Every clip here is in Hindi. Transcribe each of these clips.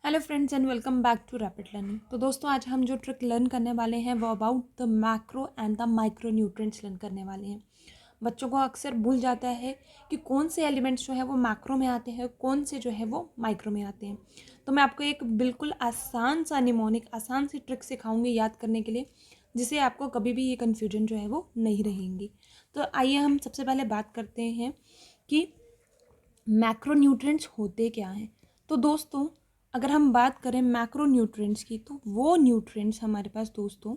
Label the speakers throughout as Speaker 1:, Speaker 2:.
Speaker 1: Hello friends and welcome back to rapid learning. तो दोस्तों आज हम जो ट्रिक लर्न करने वाले हैं वो about the macro and the micro nutrients learn करने वाले हैं। बच्चों को अक्सर भूल जाता है कि कौन से एलिमेंट्स जो है वो मैक्रो में आते हैं, कौन से जो है वो माइक्रो में आते हैं। तो मैं आपको एक बिल्कुल आसान सा निमोनिक आसान सी ट्रिक सिखाऊंगी याद करने के लिए, जिससे आपको कभी भी ये कन्फ्यूजन जो है वो नहीं रहेंगी। तो आइए हम सबसे पहले बात करते हैं कि मैक्रो न्यूट्रिएंट्स होते क्या हैं। तो दोस्तों अगर हम बात करें मैक्रो न्यूट्रिएंट्स की, तो वो न्यूट्रिएंट्स हमारे पास दोस्तों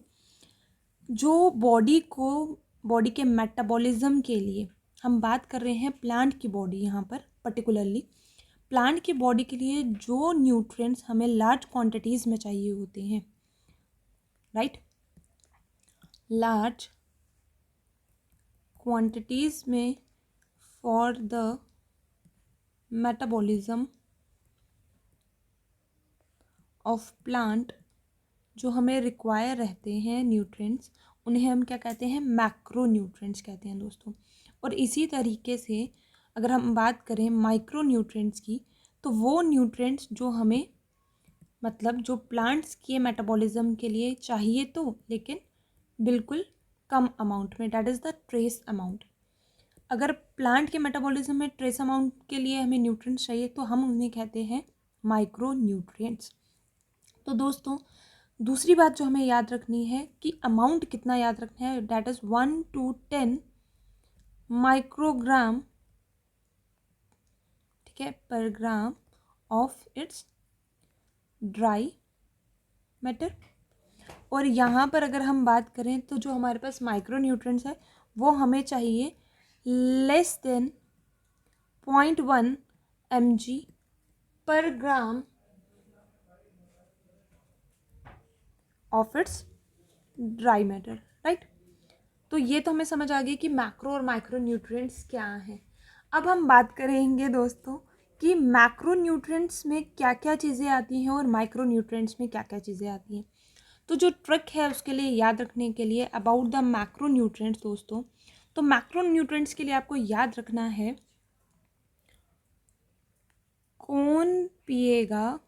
Speaker 1: जो बॉडी के मेटाबॉलिज्म के लिए, हम बात कर रहे हैं प्लांट की बॉडी, यहाँ पर पर्टिकुलरली प्लांट की बॉडी के लिए जो न्यूट्रिएंट्स हमें लार्ज क्वांटिटीज़ में चाहिए होते हैं, राइट, लार्ज क्वांटिटीज़ में for the metabolism of plant, जो हमें रिक्वायर रहते हैं न्यूट्रिएंट्स, उन्हें हम क्या कहते हैं, मैक्रो न्यूट्रिएंट्स कहते हैं दोस्तों। और इसी तरीके से अगर हम बात करें माइक्रो न्यूट्रिएंट्स की, तो वो न्यूट्रिएंट्स जो हमें मतलब जो प्लांट्स के मेटाबॉलिज्म के लिए चाहिए, तो लेकिन बिल्कुल कम अमाउंट में, that is the trace amount. अगर प्लांट के मेटाबॉलिज्म में ट्रेस अमाउंट के लिए हमें न्यूट्रिएंट्स चाहिए तो हम उन्हें कहते हैं माइक्रो न्यूट्रिएंट्स। तो दोस्तों दूसरी बात जो हमें याद रखनी है कि अमाउंट कितना याद रखना है, डैट इज़ 1 to 10 माइक्रोग्राम, ठीक है, पर gram of its dry matter. और यहाँ पर अगर हम बात करें तो जो हमारे पास माइक्रो न्यूट्रिएंट्स है वो हमें चाहिए लेस देन 0.1 mg पर gram of its dry matter, right. तो ये तो हमें समझ आ गई कि मैक्रो और माइक्रो न्यूट्रिएंट्स क्या हैं। अब हम बात करेंगे दोस्तों कि मैक्रो न्यूट्रिएंट्स में क्या क्या चीज़ें आती हैं और माइक्रो न्यूट्रिएंट्स में क्या क्या चीज़ें आती हैं। तो जो ट्रिक है उसके लिए याद रखने के लिए अबाउट द मैक्रो न्यूट्रिएंट्स दोस्तों, तो मैक्रो न्यूट्रिएंट्स के लिए आपको याद रखना है कौन पिएगा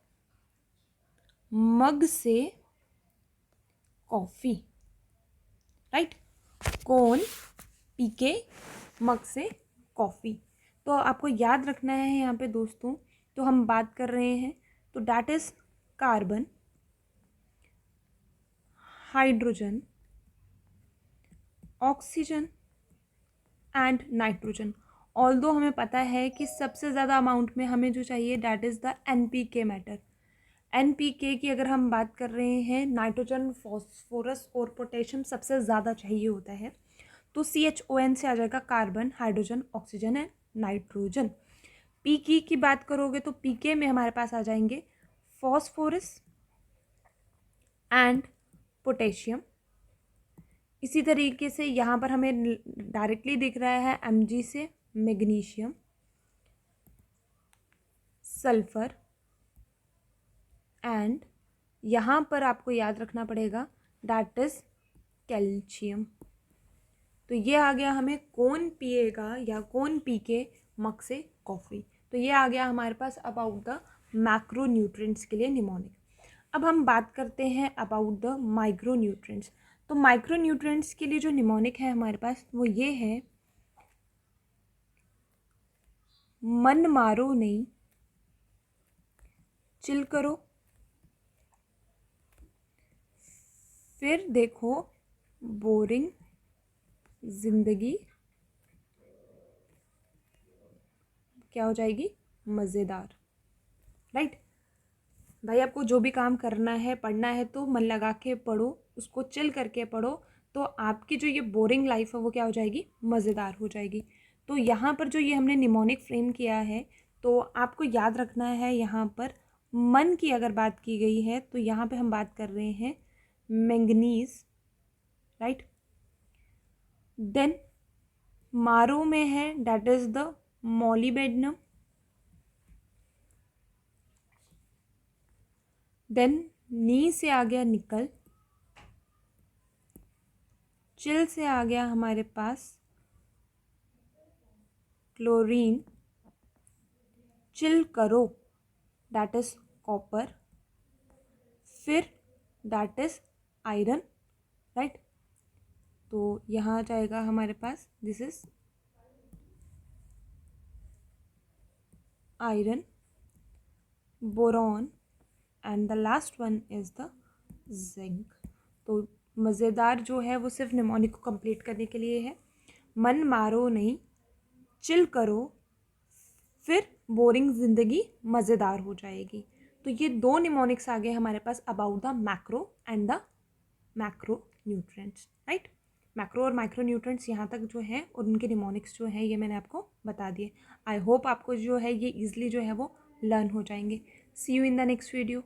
Speaker 1: मग से कॉफ़ी, राइट, कौन पी के मग से कॉफ़ी। तो आपको याद रखना है यहाँ पे दोस्तों, तो हम बात कर रहे हैं तो that is carbon, hydrogen, oxygen and nitrogen. Although हमें पता है कि सबसे ज़्यादा अमाउंट में हमें जो चाहिए that is the NPK matter. NPK की अगर हम बात कर रहे हैं, नाइट्रोजन, फॉस्फोरस और पोटेशियम सबसे ज़्यादा चाहिए होता है। तो CHON से आ जाएगा carbon, hydrogen, oxygen and nitrogen. PK की बात करोगे तो PK में हमारे पास आ जाएंगे फॉस्फोरस एंड पोटेशियम। इसी तरीके से यहाँ पर हमें डायरेक्टली दिख रहा है Mg से मैग्नीशियम, सल्फर एंड यहाँ पर आपको याद रखना पड़ेगा डैट इज़ कैल्शियम। तो ये आ गया हमें कौन पिएगा या कौन पी के मग से कॉफ़ी। तो ये आ गया हमारे पास अबाउट द मैक्रो न्यूट्रिएंट्स के लिए निमोनिक। अब हम बात करते हैं अबाउट द माइक्रो न्यूट्रिएंट्स। तो माइक्रो न्यूट्रिएंट्स के लिए जो निमोनिक है हमारे पास वो ये है, मन मारो नहीं, चिल करो, फिर देखो बोरिंग जिंदगी क्या हो जाएगी, मज़ेदार, राइट। भाई आपको जो भी काम करना है, पढ़ना है तो मन लगा के पढ़ो, उसको चिल करके पढ़ो, तो आपकी जो ये बोरिंग लाइफ है वो क्या हो जाएगी, मज़ेदार हो जाएगी। तो यहाँ पर जो ये हमने निमोनिक फ्रेम किया है, तो आपको याद रखना है यहाँ पर मन की अगर बात की गई है तो यहाँ पे हम बात कर रहे हैं मैंगनीज, राइट। देन मारो में है that is the molybdenum. Then नी से आ गया निकल, चिल से आ गया हमारे पास क्लोरीन, चिल करो डैट इज़ कॉपर। फिर दैट इज़ आयरन, राइट। तो यहाँ आ जाएगा हमारे पास this is iron, boron and the last one is the zinc. तो मज़ेदार जो है वो सिर्फ निमोनिक को कंप्लीट करने के लिए है। मन मारो नहीं, चिल करो, फिर बोरिंग ज़िंदगी मज़ेदार हो जाएगी। तो ये 2 निमोनिक्स आ गए हमारे पास about the macro and the macro nutrients, right. Macro और माइक्रो न्यूट्रिएंट्स यहाँ तक जो है और उनके निमोनिक्स जो हैं ये मैंने आपको बता दिए। आई होप आपको जो है ये ईजिली जो है वो लर्न हो जाएंगे। See you in the next video.